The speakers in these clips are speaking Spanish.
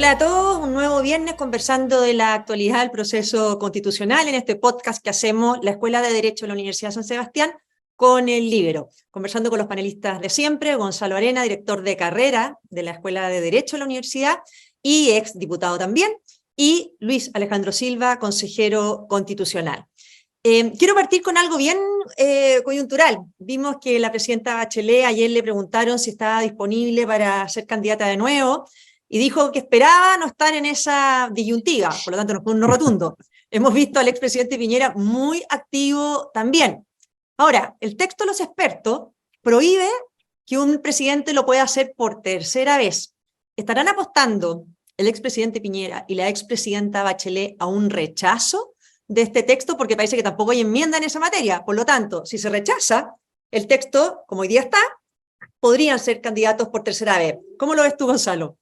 Hola a todos, un nuevo viernes conversando de la actualidad del proceso constitucional en este podcast que hacemos la Escuela de Derecho de la Universidad de San Sebastián con el Líbero, conversando con los panelistas de siempre, Gonzalo Arena, director de carrera de la Escuela de Derecho de la Universidad y ex diputado también, y Luis Alejandro Silva, consejero constitucional. Quiero partir con algo bien coyuntural. Vimos que la presidenta Bachelet ayer le preguntaron si estaba disponible para ser candidata de nuevo, y dijo que esperaba no estar en esa disyuntiva, por lo tanto no fue un no rotundo. Hemos visto al expresidente Piñera muy activo también. Ahora, el texto de los expertos prohíbe que un presidente lo pueda hacer por tercera vez. ¿Estarán apostando el expresidente Piñera y la expresidenta Bachelet a un rechazo de este texto? Porque parece que tampoco hay enmienda en esa materia. Por lo tanto, si se rechaza el texto, como hoy día está, podrían ser candidatos por tercera vez. ¿Cómo lo ves tú, Gonzalo?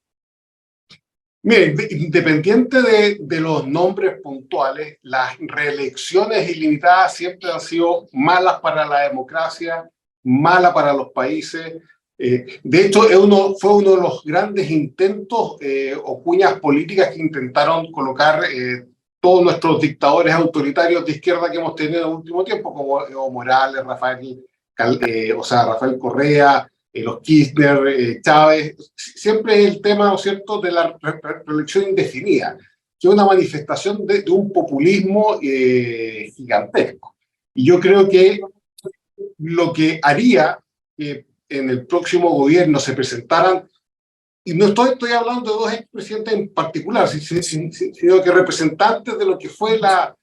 Mire, independiente de los nombres puntuales, las reelecciones ilimitadas siempre han sido malas para la democracia, malas para los países. De hecho, fue uno de los grandes intentos o cuñas políticas que intentaron colocar todos nuestros dictadores autoritarios de izquierda que hemos tenido en el último tiempo, como Evo Morales, Rafael Correa, los Kirchner, Chávez. Siempre es el tema, ¿no es cierto?, de la reelección indefinida, que es una manifestación de un populismo gigantesco. Y yo creo que lo que haría que en el próximo gobierno se presentaran, y no estoy hablando de dos expresidentes en particular, sino que representantes de lo que fue la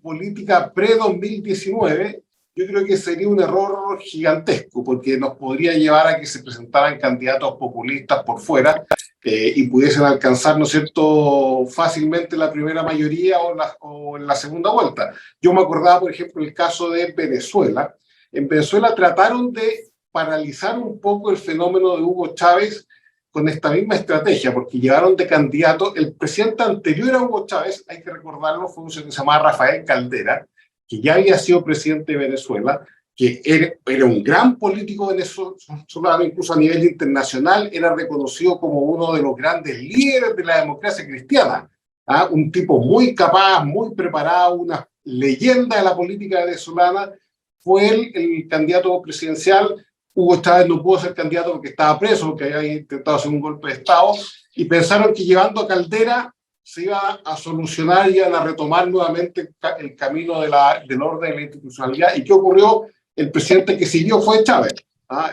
política pre-2019, yo creo que sería un error gigantesco, porque nos podría llevar a que se presentaran candidatos populistas por fuera y pudiesen alcanzar, ¿no es cierto?, fácilmente la primera mayoría o en la segunda vuelta. Yo me acordaba, por ejemplo, el caso de Venezuela. En Venezuela trataron de paralizar un poco el fenómeno de Hugo Chávez con esta misma estrategia, porque llevaron de candidato el presidente anterior a Hugo Chávez, hay que recordarlo, fue un señor que se llamaba Rafael Caldera, que ya había sido presidente de Venezuela, que era un gran político venezolano, incluso a nivel internacional, era reconocido como uno de los grandes líderes de la democracia cristiana, ¿ah? Un tipo muy capaz, muy preparado, una leyenda de la política venezolana. Fue el candidato presidencial. Hugo Chávez no pudo ser candidato porque estaba preso, porque había intentado hacer un golpe de Estado, y pensaron que llevando a Caldera se iba a solucionar y iban a retomar nuevamente el camino del orden de la institucionalidad. ¿Y qué ocurrió? El presidente que siguió fue Chávez, ¿ah?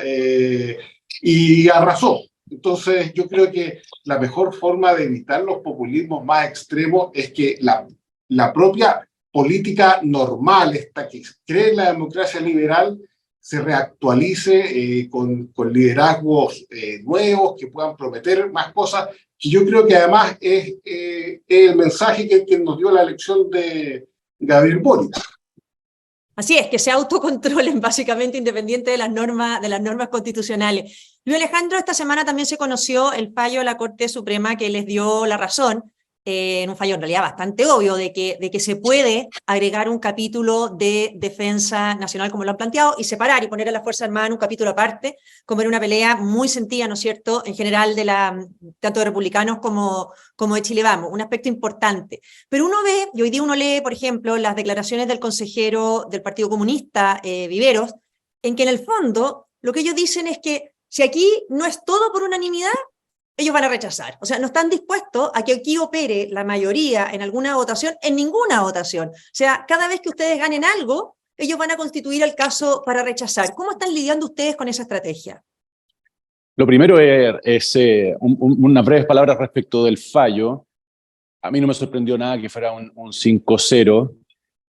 Y arrasó. Entonces yo creo que la mejor forma de evitar los populismos más extremos es que la propia política normal, esta que cree en la democracia liberal, se reactualice con liderazgos nuevos que puedan prometer más cosas, que yo creo que además es el mensaje que nos dio la elección de Gabriel Boric. Así es, que se autocontrolen básicamente independiente de las normas constitucionales. Luis Alejandro, esta semana también se conoció el fallo de la Corte Suprema que les dio la razón, en un fallo en realidad bastante obvio, de que se puede agregar un capítulo de defensa nacional como lo han planteado y separar y poner a la Fuerza Armada en un capítulo aparte, como era una pelea muy sentida, ¿no es cierto?, en general tanto de republicanos como de Chile Vamos, un aspecto importante. Pero uno ve, y hoy día uno lee, por ejemplo, las declaraciones del consejero del Partido Comunista, Viveros, en que en el fondo lo que ellos dicen es que si aquí no es todo por unanimidad, ellos van a rechazar. O sea, no están dispuestos a que aquí opere la mayoría en alguna votación, en ninguna votación. O sea, cada vez que ustedes ganen algo, ellos van a constituir el caso para rechazar. ¿Cómo están lidiando ustedes con esa estrategia? Lo primero es unas breves palabras respecto del fallo. A mí no me sorprendió nada que fuera un 5-0,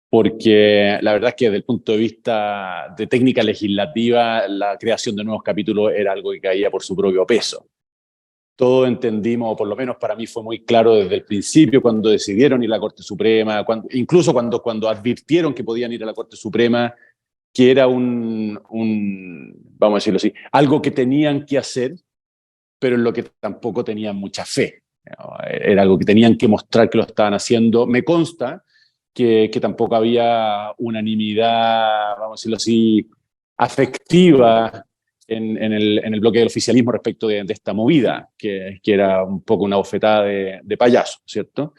porque la verdad es que desde el punto de vista de técnica legislativa, la creación de nuevos capítulos era algo que caía por su propio peso. Todos entendimos, o por lo menos para mí fue muy claro desde el principio, cuando decidieron ir a la Corte Suprema, incluso cuando advirtieron que podían ir a la Corte Suprema, que era vamos a decirlo así, algo que tenían que hacer, pero en lo que tampoco tenían mucha fe. Era algo que tenían que mostrar que lo estaban haciendo. Me consta que tampoco había unanimidad, vamos a decirlo así, afectiva en el bloque del oficialismo respecto de esta movida, que era un poco una bofetada de payaso, ¿cierto?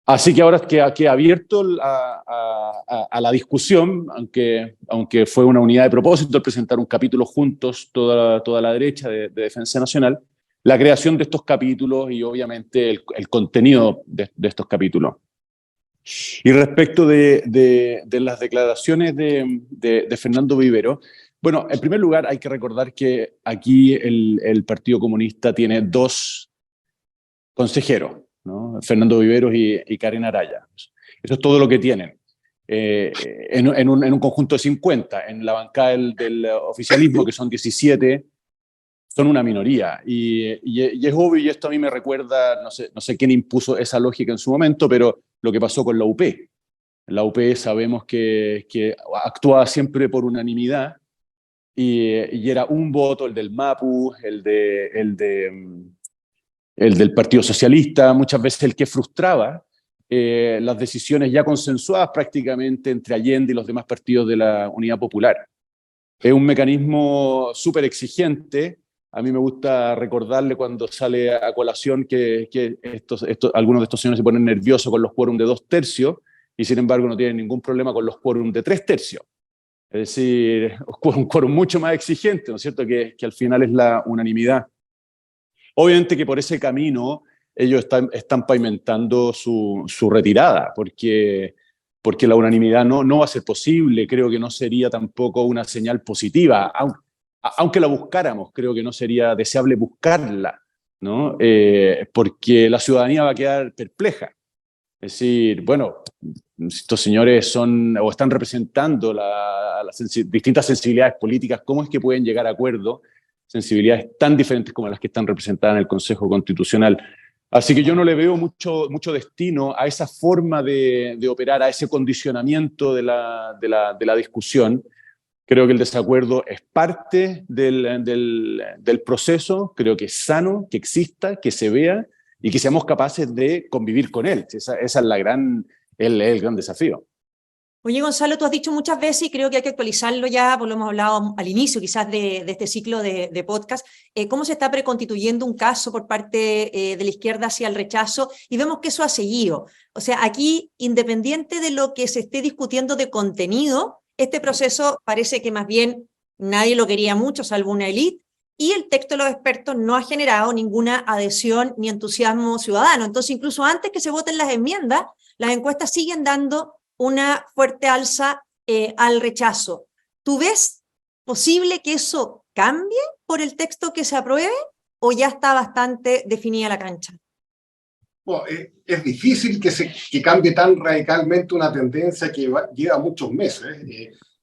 Así que ahora queda abierto a la discusión, aunque fue una unidad de propósito el presentar un capítulo juntos, toda la derecha de Defensa Nacional, la creación de estos capítulos y obviamente el contenido de estos capítulos. Y respecto de las declaraciones de Fernando Vivero, bueno, en primer lugar hay que recordar que aquí el Partido Comunista tiene dos consejeros, ¿no? Fernando Viveros y Karen Araya. Eso es todo lo que tienen. En un conjunto de 50, en la bancada del oficialismo, que son 17, son una minoría. Y es obvio, y esto a mí me recuerda, no sé quién impuso esa lógica en su momento, pero lo que pasó con la UP. La UP sabemos que actuaba siempre por unanimidad, y era un voto, el del MAPU, el del Partido Socialista, muchas veces el que frustraba las decisiones ya consensuadas prácticamente entre Allende y los demás partidos de la Unidad Popular. Es un mecanismo súper exigente. A mí me gusta recordarle cuando sale a colación que algunos de estos señores se ponen nerviosos con los quórum de 2/3 y sin embargo no tienen ningún problema con los quórum de 3/3. Es decir, un quórum mucho más exigente, ¿no es cierto?, que al final es la unanimidad. Obviamente que por ese camino ellos están pavimentando su retirada, porque la unanimidad no va a ser posible. Creo que no sería tampoco una señal positiva, aunque la buscáramos, creo que no sería deseable buscarla, ¿no? Porque la ciudadanía va a quedar perpleja. Es decir, bueno, estos señores están representando las distintas sensibilidades políticas. ¿Cómo es que pueden llegar a acuerdo sensibilidades tan diferentes como las que están representadas en el Consejo Constitucional? Así que yo no le veo mucho destino a esa forma de operar, a ese condicionamiento de la discusión. Creo que el desacuerdo es parte del proceso. Creo que es sano que exista, que se vea y que seamos capaces de convivir con él. Esa es el gran desafío. Oye, Gonzalo, tú has dicho muchas veces, y creo que hay que actualizarlo ya, pues lo hemos hablado al inicio quizás de este ciclo de podcast, cómo se está preconstituyendo un caso por parte de la izquierda hacia el rechazo, y vemos que eso ha seguido. O sea, aquí, independiente de lo que se esté discutiendo de contenido, este proceso parece que más bien nadie lo quería mucho, salvo una élite, y el texto de los expertos no ha generado ninguna adhesión ni entusiasmo ciudadano. Entonces, incluso antes que se voten las enmiendas, las encuestas siguen dando una fuerte alza al rechazo. ¿Tú ves posible que eso cambie por el texto que se apruebe o ya está bastante definida la cancha? Bueno, es difícil que cambie tan radicalmente una tendencia que lleva muchos meses,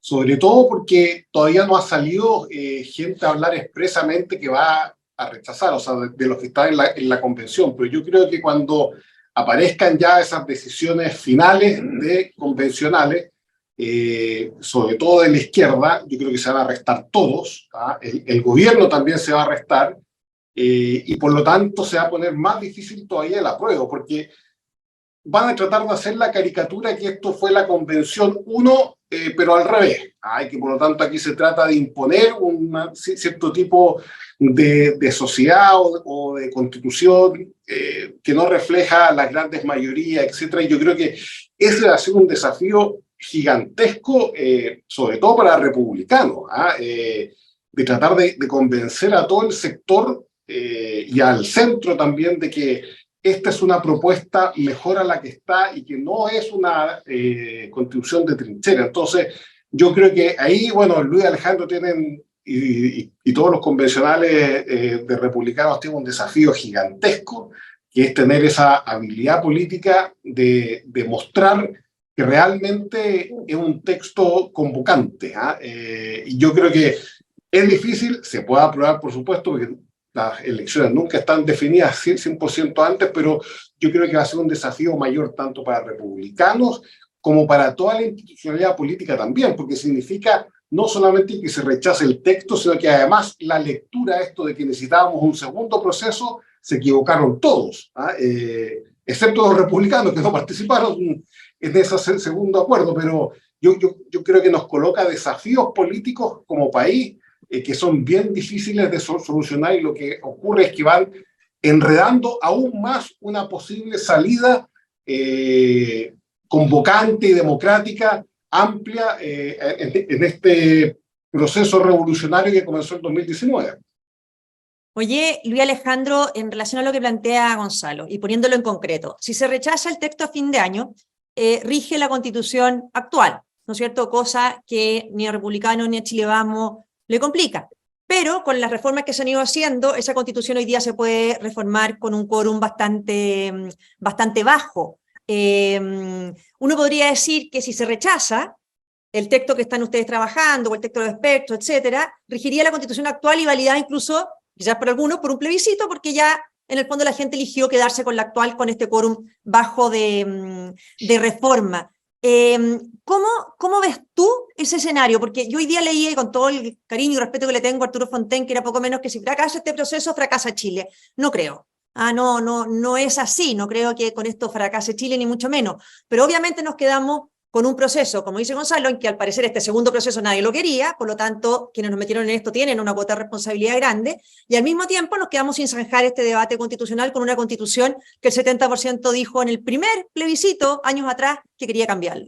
sobre todo porque todavía no ha salido gente a hablar expresamente que va a rechazar, o sea, de los que están en la convención. Pero yo creo que cuando aparezcan ya esas decisiones finales de convencionales, sobre todo de la izquierda, yo creo que se van a restar todos, ¿ah? El gobierno también se va a restar, y por lo tanto se va a poner más difícil todavía el apruebo, porque van a tratar de hacer la caricatura que esto fue la convención 1, pero al revés. Y que por lo tanto aquí se trata de imponer un cierto tipo de sociedad o de constitución que no refleja las grandes mayorías, etc. Y yo creo que ese va a ser un desafío gigantesco, sobre todo para republicanos, de tratar de convencer a todo el sector y al centro también de que esta es una propuesta mejor a la que está y que no es una constitución de trinchera. Entonces, yo creo que ahí, bueno, Luis Alejandro tienen, y todos los convencionales de republicanos tienen un desafío gigantesco, que es tener esa habilidad política de mostrar que realmente es un texto convocante. Y yo creo que es difícil, se puede aprobar, por supuesto, porque las elecciones nunca están definidas 100% antes, pero yo creo que va a ser un desafío mayor tanto para republicanos como para toda la institucionalidad política también, porque significa no solamente que se rechace el texto, sino que además la lectura, esto de que necesitábamos un segundo proceso, se equivocaron todos, excepto los republicanos que no participaron en ese segundo acuerdo, pero yo creo que nos coloca desafíos políticos como país que son bien difíciles de solucionar, y lo que ocurre es que van enredando aún más una posible salida convocante y democrática amplia en este proceso revolucionario que comenzó en 2019. Oye, Luis Alejandro, en relación a lo que plantea Gonzalo, y poniéndolo en concreto, si se rechaza el texto a fin de año, rige la Constitución actual, ¿no es cierto? Cosa que ni a Republicanos ni a Chile Vamos le complica. Pero con las reformas que se han ido haciendo, esa Constitución hoy día se puede reformar con un quórum bastante bajo. Uno podría decir que si se rechaza el texto que están ustedes trabajando, o el texto de los expertos, etcétera, regiría la Constitución actual y validada incluso, quizás por algunos, por un plebiscito, porque ya en el fondo la gente eligió quedarse con la actual, con este quórum bajo de reforma. ¿Cómo ves tú ese escenario? Porque yo hoy día leí, con todo el cariño y respeto que le tengo a Arturo Fontaine, que era poco menos que si fracasa este proceso, fracasa Chile. No creo. No es así. No creo que con esto fracase Chile, ni mucho menos. Pero obviamente nos quedamos con un proceso, como dice Gonzalo, en que al parecer este segundo proceso nadie lo quería, por lo tanto, quienes nos metieron en esto tienen una cuota de responsabilidad grande, y al mismo tiempo nos quedamos sin zanjar este debate constitucional con una constitución que el 70% dijo en el primer plebiscito, años atrás, que quería cambiarlo.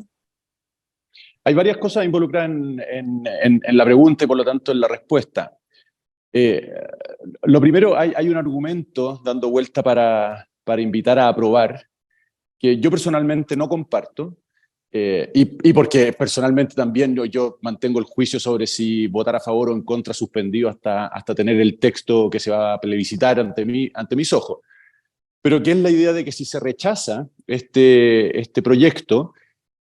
Hay varias cosas involucradas en la pregunta y por lo tanto en la respuesta. Lo primero, hay un argumento dando vuelta para invitar a aprobar, que yo personalmente no comparto, y porque personalmente también yo mantengo el juicio sobre si votar a favor o en contra suspendido hasta tener el texto que se va a plebiscitar ante mis ojos. Pero que es la idea de que si se rechaza este proyecto,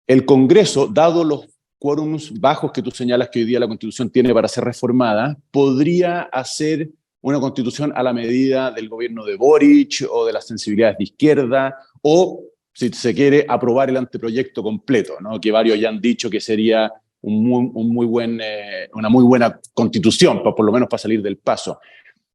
el Congreso, dado los quórums bajos que tú señalas que hoy día la Constitución tiene para ser reformada, podría hacer una Constitución a la medida del gobierno de Boric o de las sensibilidades de izquierda, o si se quiere, aprobar el anteproyecto completo, ¿no? Que varios ya han dicho que sería una muy buena constitución, por lo menos para salir del paso.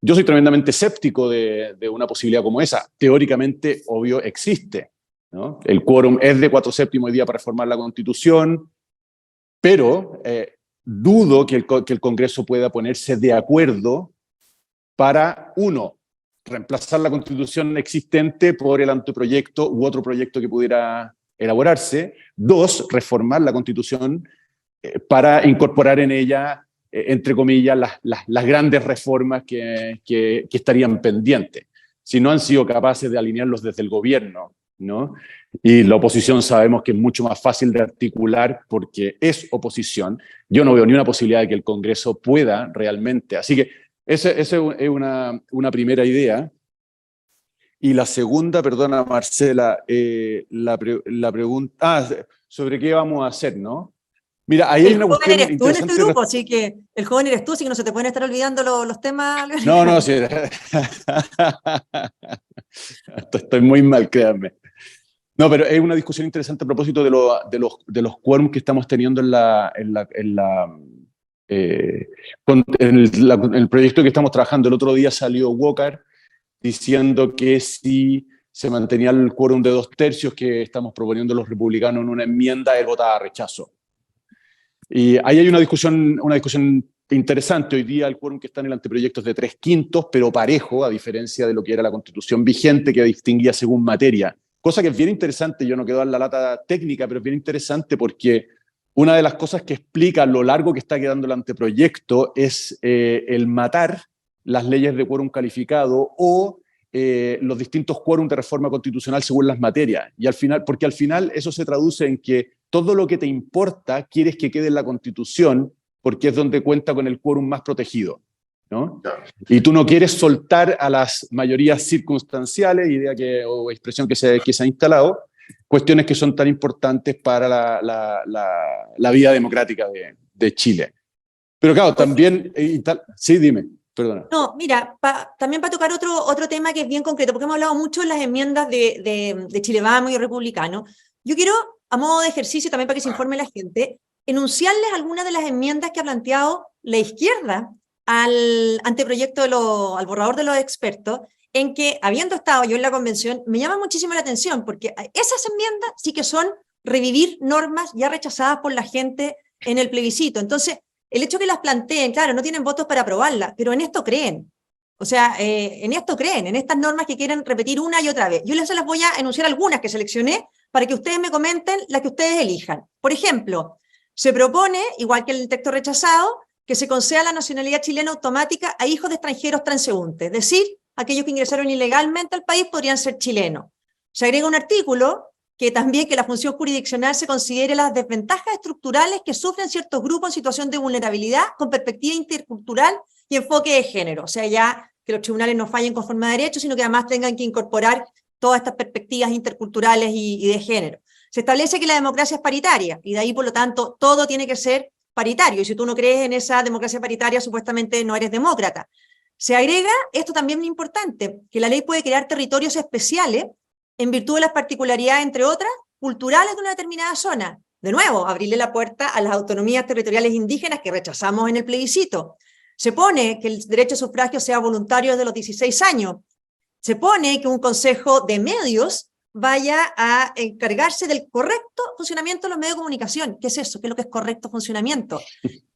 Yo soy tremendamente escéptico de una posibilidad como esa. Teóricamente, obvio, existe, ¿no? El quórum es de 4/7 hoy día para reformar la Constitución, pero dudo que el Congreso pueda ponerse de acuerdo para, uno, reemplazar la Constitución existente por el anteproyecto u otro proyecto que pudiera elaborarse. Dos, reformar la Constitución para incorporar en ella, entre comillas, las grandes reformas que estarían pendientes, si no han sido capaces de alinearlos desde el gobierno, ¿no? Y la oposición sabemos que es mucho más fácil de articular porque es oposición. Yo no veo ni una posibilidad de que el Congreso pueda realmente. Así que esa es una primera idea. Y la segunda, perdona Marcela, la pregunta, sobre qué vamos a hacer, ¿no? Mira, ahí hay una cuestión interesante. El joven eres tú en este grupo, así que no se te pueden estar olvidando los temas. No, sí. Estoy muy mal, créanme. No, pero es una discusión interesante a propósito de los quórums que estamos teniendo en el proyecto que estamos trabajando. El otro día salió Walker diciendo que si se mantenía el quórum de 2/3 que estamos proponiendo los republicanos en una enmienda, él votaba rechazo. Y ahí hay una discusión interesante. Hoy día el quórum que está en el anteproyecto es de 3/5, pero parejo, a diferencia de lo que era la Constitución vigente, que distinguía según materia. Cosa que es bien interesante, yo no quiero dar la lata técnica, pero es bien interesante porque una de las cosas que explica lo largo que está quedando el anteproyecto es el matar las leyes de quórum calificado o los distintos quórums de reforma constitucional según las materias. Y al final, porque al final eso se traduce en que todo lo que te importa quieres que quede en la Constitución porque es donde cuenta con el quórum más protegido, ¿no? Claro. Y tú no quieres soltar a las mayorías circunstanciales, idea o expresión que se ha instalado, cuestiones que son tan importantes para la vida democrática de Chile. Pero claro, también... Sí, dime. Perdona. No, mira, también para tocar otro tema que es bien concreto, porque hemos hablado mucho de las enmiendas de Chile Vamos y Republicano. Yo quiero, a modo de ejercicio, también para que se informe la gente, enunciarles algunas de las enmiendas que ha planteado la izquierda al anteproyecto, al borrador de los expertos, en que, habiendo estado yo en la convención, me llama muchísimo la atención, porque esas enmiendas sí que son revivir normas ya rechazadas por la gente en el plebiscito. Entonces, el hecho que las planteen, claro, no tienen votos para aprobarlas, pero en esto creen. O sea, en esto creen, en estas normas que quieren repetir una y otra vez. Yo les voy a enunciar algunas que seleccioné para que ustedes me comenten las que ustedes elijan. Por ejemplo, se propone, igual que el texto rechazado, que se conceda la nacionalidad chilena automática a hijos de extranjeros transeúntes, es decir, aquellos que ingresaron ilegalmente al país podrían ser chilenos. Se agrega un artículo que también que la función jurisdiccional se considere las desventajas estructurales que sufren ciertos grupos en situación de vulnerabilidad con perspectiva intercultural y enfoque de género. O sea, ya que los tribunales no fallen conforme a derecho, sino que además tengan que incorporar todas estas perspectivas interculturales y de género. Se establece que la democracia es paritaria, y de ahí, por lo tanto, todo tiene que ser paritario, y si tú no crees en esa democracia paritaria, supuestamente no eres demócrata. Se agrega, esto también es importante, que la ley puede crear territorios especiales en virtud de las particularidades, entre otras, culturales de una determinada zona. De nuevo, abrirle la puerta a las autonomías territoriales indígenas que rechazamos en el plebiscito. Se pone que el derecho a sufragio sea voluntario desde los 16 años. Se pone que un consejo de medios vaya a encargarse del correcto funcionamiento de los medios de comunicación. ¿Qué es eso? ¿Qué es lo que es correcto funcionamiento?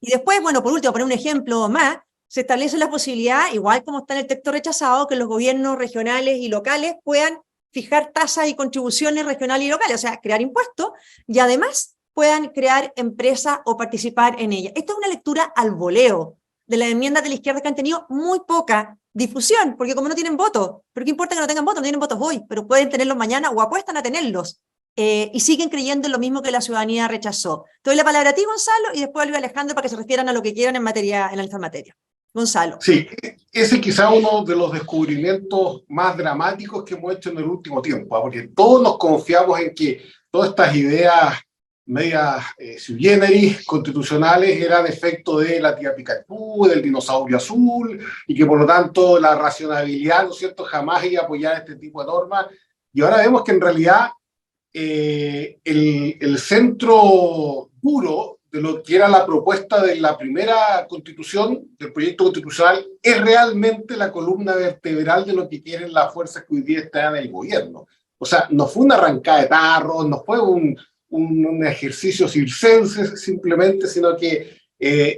Y después, bueno, por último, poner un ejemplo más, se establece la posibilidad, igual como está en el texto rechazado, que los gobiernos regionales y locales puedan fijar tasas y contribuciones regionales y locales, o sea, crear impuestos, y además puedan crear empresas o participar en ellas. Esta es una lectura al voleo de las enmiendas de la izquierda que han tenido muy poca difusión, porque como no tienen votos, pero qué importa que no tengan votos, no tienen votos hoy, pero pueden tenerlos mañana o apuestan a tenerlos, y siguen creyendo en lo mismo que la ciudadanía rechazó. Te doy la palabra a ti, Gonzalo, y después a Luis Alejandro para que se refieran a lo que quieran en materia, en esta materia. Gonzalo. Sí, ese es quizá uno de los descubrimientos más dramáticos que hemos hecho en el último tiempo, porque todos nos confiamos en que todas estas ideas medias sui generis constitucionales eran efecto de la tía Pikachu, del dinosaurio azul, y que por lo tanto la racionalidad, ¿no es cierto?, jamás iba a apoyar este tipo de normas. Y ahora vemos que en realidad el centro duro de lo que era la propuesta de la primera constitución, del proyecto constitucional, es realmente la columna vertebral de lo que quieren las fuerzas que hoy día están en el gobierno. O sea, no fue una arrancada de tarros, no fue un ejercicio circense simplemente, sino que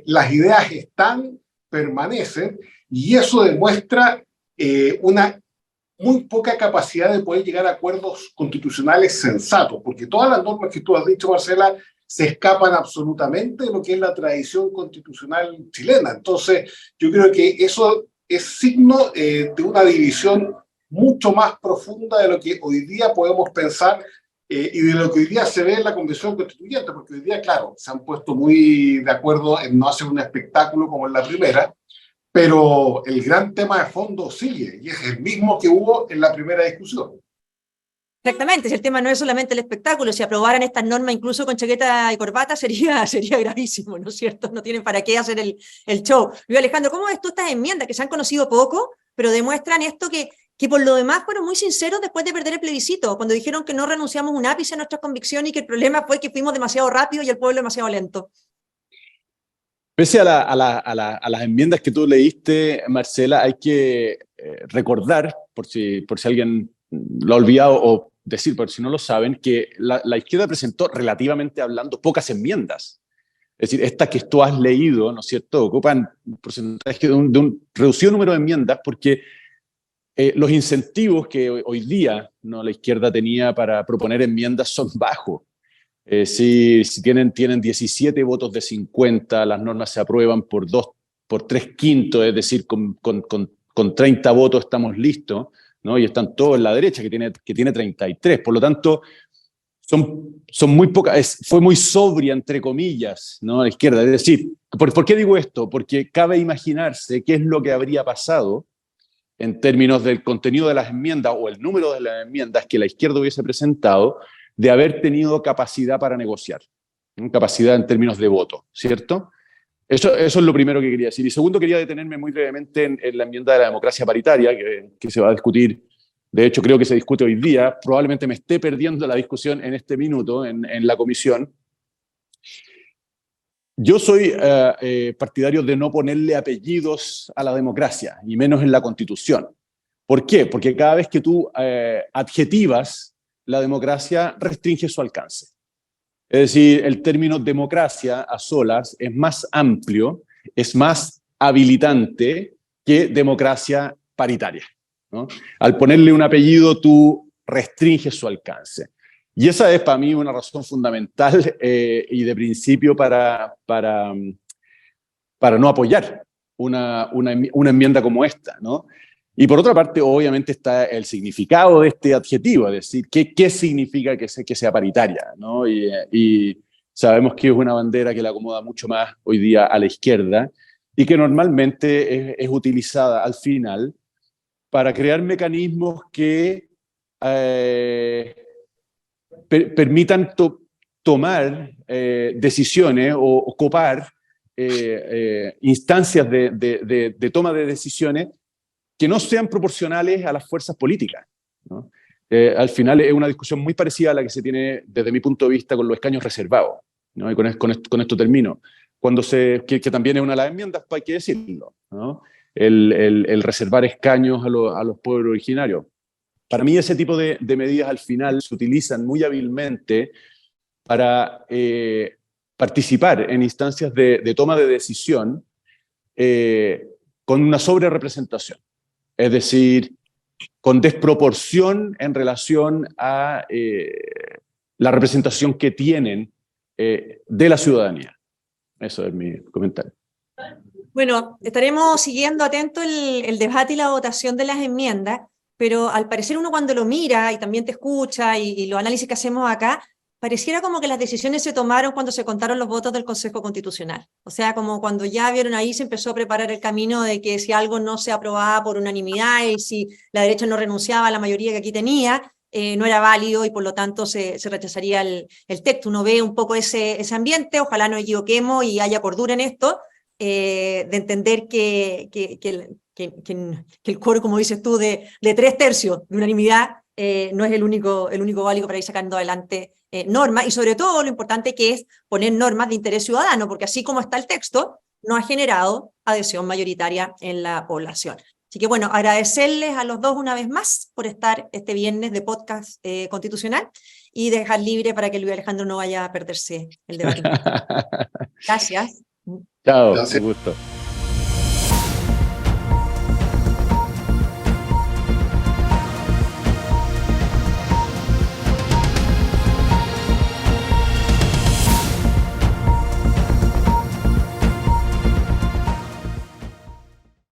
las ideas están, permanecen, y eso demuestra una muy poca capacidad de poder llegar a acuerdos constitucionales sensatos, porque todas las normas que tú has dicho, Marcela, se escapan absolutamente de lo que es la tradición constitucional chilena. Entonces, yo creo que eso es signo de una división mucho más profunda de lo que hoy día podemos pensar y de lo que hoy día se ve en la Convención Constituyente, porque hoy día, claro, se han puesto muy de acuerdo en no hacer un espectáculo como en la primera, pero el gran tema de fondo sigue, y es el mismo que hubo en la primera discusión. Exactamente, si el tema no es solamente el espectáculo, si aprobaran estas normas incluso con chaqueta y corbata sería gravísimo, ¿no es cierto? No tienen para qué hacer el show. Luis Alejandro, ¿cómo ves tú estas enmiendas que se han conocido poco, pero demuestran esto que por lo demás fueron muy sinceros después de perder el plebiscito, cuando dijeron que no renunciamos un ápice a nuestra convicción y que el problema fue que fuimos demasiado rápido y el pueblo demasiado lento? Pese a las enmiendas que tú leíste, Marcela, hay que recordar, por si alguien lo ha olvidado, o decir, por si no lo saben, que la izquierda presentó, relativamente hablando, pocas enmiendas. Es decir, estas que tú has leído, ¿no es cierto?, ocupan un porcentaje de un reducido número de enmiendas, porque los incentivos que hoy día, ¿no?, la izquierda tenía para proponer enmiendas son bajos. Si tienen 17 votos de 50, las normas se aprueban por 3/5, es decir, con 30 votos estamos listos, ¿no? Y están todos en la derecha, que tiene 33. Por lo tanto, son muy pocas, fue muy sobria, entre comillas, ¿no?, la izquierda. Es decir, ¿por qué digo esto? Porque cabe imaginarse qué es lo que habría pasado en términos del contenido de las enmiendas o el número de las enmiendas que la izquierda hubiese presentado, de haber tenido capacidad para negociar, ¿no? Capacidad en términos de voto, ¿cierto? Eso es lo primero que quería decir. Y segundo, quería detenerme muy brevemente en la enmienda de la democracia paritaria, que se va a discutir. De hecho, creo que se discute hoy día. Probablemente me esté perdiendo la discusión en este minuto en la comisión. Yo soy partidario de no ponerle apellidos a la democracia, y menos en la Constitución. ¿Por qué? Porque cada vez que tú adjetivas la democracia, restringe su alcance. Es decir, el término democracia a solas es más amplio, es más habilitante que democracia paritaria, ¿no? Al ponerle un apellido, tú restringes su alcance. Y esa es para mí una razón fundamental y de principio para no apoyar una enmienda como esta, ¿no? Y por otra parte, obviamente está el significado de este adjetivo, es decir, qué significa que sea paritaria, ¿no? Y sabemos que es una bandera que la acomoda mucho más hoy día a la izquierda y que normalmente es utilizada al final para crear mecanismos que permitan tomar decisiones o copar instancias de toma de decisiones que no sean proporcionales a las fuerzas políticas, ¿no? Al final es una discusión muy parecida a la que se tiene desde mi punto de vista con los escaños reservados, ¿no? Y con esto termino. Que también es una de las enmiendas, hay que decirlo, ¿no? El reservar escaños a los pueblos originarios. Para mí ese tipo de medidas al final se utilizan muy hábilmente para participar en instancias de toma de decisión con una sobrerepresentación. Es decir, con desproporción en relación a la representación que tienen de la ciudadanía. Eso es mi comentario. Bueno, estaremos siguiendo atento el debate y la votación de las enmiendas, pero al parecer uno cuando lo mira y también te escucha y los análisis que hacemos acá, pareciera como que las decisiones se tomaron cuando se contaron los votos del Consejo Constitucional. O sea, como cuando ya vieron ahí se empezó a preparar el camino de que si algo no se aprobaba por unanimidad y si la derecha no renunciaba a la mayoría que aquí tenía, no era válido y por lo tanto se rechazaría el texto. Uno ve un poco ese ambiente, ojalá nos equivoquemos y haya cordura en esto, de entender que el quórum, como dices tú, de 3/3 de unanimidad no es el único válido para ir sacando adelante normas, y sobre todo lo importante que es poner normas de interés ciudadano, porque así como está el texto, no ha generado adhesión mayoritaria en la población. Así que bueno, agradecerles a los dos una vez más por estar este viernes de podcast constitucional y dejar libre para que Luis Alejandro no vaya a perderse el debate. Gracias. Chao, Gracias. un gusto.